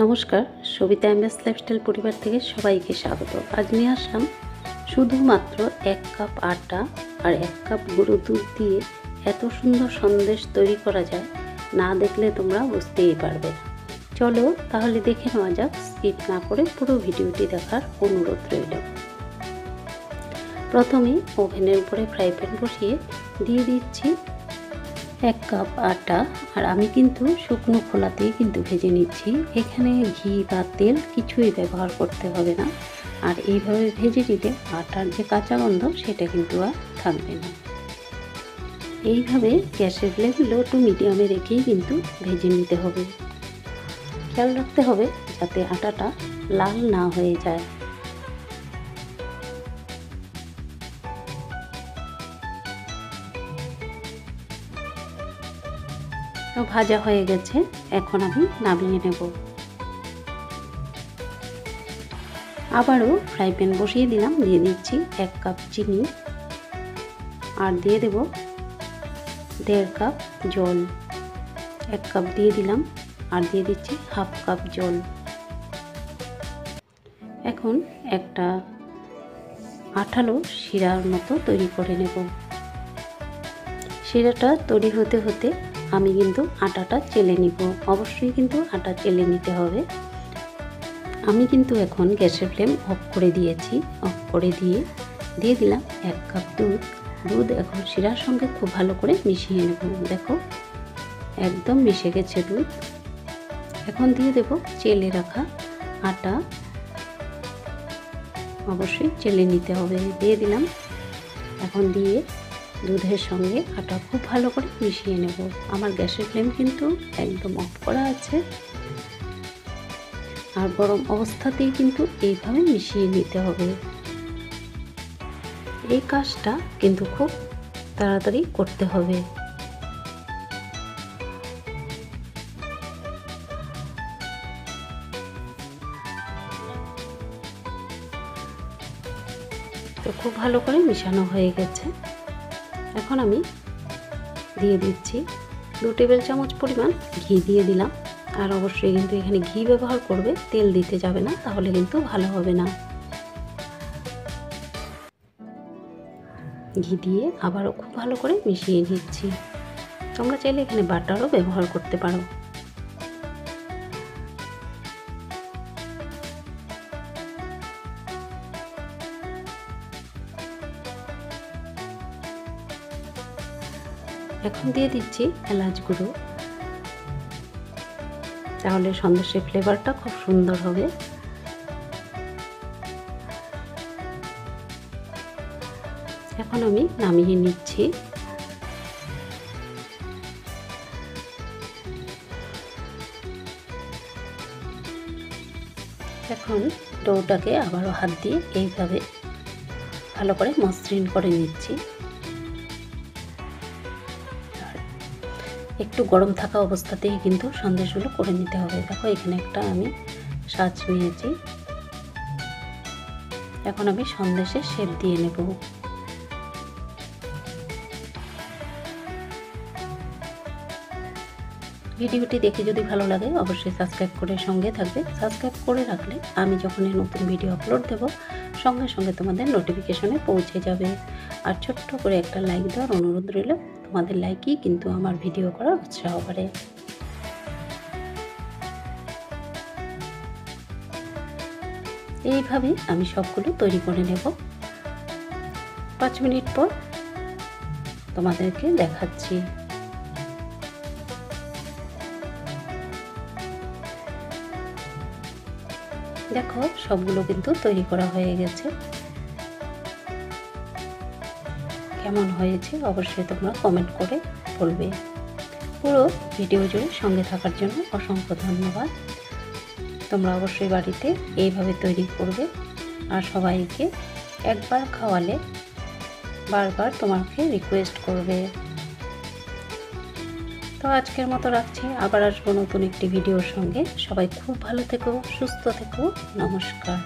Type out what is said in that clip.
নমস্কার, সবিতা.M.S. লাইফস্টাইল পরিবার থেকে সবাইকে স্বাগত। আজ নিয়ে আসলাম শুধুমাত্র 1 কাপ আটা আর 1 কাপ গুঁড়ো দুধ দিয়ে এত সুন্দর সন্দেশ তৈরি করা যায়, না দেখলে তোমরা বুঝতেই পারবে না। চলো তাহলে দেখে নেওয়া যাক, স্কিপ না করে পুরো ভিডিওটি দেখার অনুরোধ রইল। প্রথমে ওভেনের উপরে ফ্রাই প্যান বসিয়ে দিয়ে দিচ্ছি 1 কাপ আটা, আর আমি কিন্তু শুকনো খোলাতেই কিন্তু ভেজে নিচ্ছি। এখানে ঘি বা তেল কিছুই ব্যবহার করতে হবে না, আর এইভাবে ভেজে নিলে আটার যে কাঁচা গন্ধ সেটা কিন্তু আর থাকবে না। এইভাবে গ্যাসের ফ্লেম লো টু মিডিয়ামে রেখেই কিন্তু ভেজে নিতে হবে। খেয়াল রাখতে হবে যাতে আটাটা লাল না হয়ে যায়। তো ভাজা হয়ে গেছে, এখন আমি নামিয়ে নেব। আবারও ফ্রাই প্যান বসিয়ে দিলাম, দিয়ে দিচ্ছি 1 কাপ চিনি আর দিয়ে দেব 1.5 কাপ জল। 1 কাপ দিয়ে দিলাম আর দিয়ে দিচ্ছি 1/2 কাপ জল। এখন একটা আঠালো শিরার মতো তৈরি করে নেব। শিরাটা তৈরি হতে হতে আমি কিন্তু আটাটা চেলে নিব। অবশ্যই কিন্তু আটা চেলে নিতে হবে। আমি কিন্তু এখন গ্যাসের ফ্লেম অফ করে দিয়েছি। অফ করে দিয়ে দিলাম 1 কাপ দুধ। এখন শিরার সঙ্গে খুব ভালো করে মিশিয়ে নেব। দেখো একদম মিশে গেছে দুধ। এখন দিয়ে দেব চেলে রাখা আটা, অবশ্যই চেলে নিতে হবে। দিয়ে দিলাম। এখন দিয়ে দুধের সঙ্গে আটা খুব ভালো করে মিশিয়ে নেব। আমার গ্যাসের ফ্লেম কিন্তু একদম অফ করা আছে, আর গরম অবস্থাতেই কিন্তু এইভাবে মিশিয়ে নিতে হবে। এই কাজটা কিন্তু খুব তাড়াতাড়ি করতে হবে। তো খুব ভালো করে মিশানো হয়ে গেছে। এখন আমি দিয়ে দিচ্ছি 2 টেবিল চামচ পরিমাণ ঘি দিয়ে দিলাম। আর অবশ্যই কিন্তু এখানে ঘি ব্যবহার করবে, তেল দিতে যাবে না, তাহলে কিন্তু ভালো হবে না। ঘি দিয়ে আবারও খুব ভালো করে মিশিয়ে নিচ্ছি। তোমরা চাইলে এখানে বাটারও ব্যবহার করতে পারো। এখন দিয়ে দিচ্ছি এলাচ গুঁড়ো, তাহলে সন্দেশের ফ্লেভারটা খুব সুন্দর হবে। এখন আমি নামিয়ে নিচ্ছি। এখন ডোটাকে আবারও হাত দিয়ে এইভাবে ভালো করে মসৃণ করে নিচ্ছি। একটু গরম থাকা অবস্থাতেই কিন্তু সন্দেশগুলো করে নিতে হবে। দেখো এখানে একটা আমি সাজ নিয়েছি। এখন আমি সন্দেশের শেপ দিয়ে নেব। ভিডিওটি দেখে যদি ভালো লাগে অবশ্যই সাবস্ক্রাইব করে সঙ্গে থাকবে। সাবস্ক্রাইব করে রাখলে আমি যখনই নতুন ভিডিও আপলোড দেব সঙ্গে সঙ্গে তোমাদের নোটিফিকেশনে পৌঁছে যাবে। আর ছোট্ট করে একটা লাইক দেওয়ার অনুরোধ রইল। তোমাদের লাইকই কিন্তু আমার ভিডিও করার উৎসাহ বাড়ে। এইভাবে আমি সবগুলো তৈরি করে নেব। 5 মিনিট পর তোমাদেরকে দেখাচ্ছি। দেখো সবগুলো কিন্তু তৈরি করা হয়ে গেছে। কেমন হয়েছে অবশ্যই তোমরা কমেন্ট করে বলবে। পুরো ভিডিও জুড়ে সঙ্গে থাকার জন্য অসংখ্য ধন্যবাদ। তোমরা অবশ্যই বাড়িতে এইভাবে তৈরি করবে, আর সবাইকে একবার খাওয়ালে বারবার তোমাকে রিকোয়েস্ট করবে। তো আজকের মতো রাখছি, আবার আসবো নতুন একটি ভিডিওর সঙ্গে। সবাই খুব ভালো থেকো, সুস্থ থেকো। নমস্কার।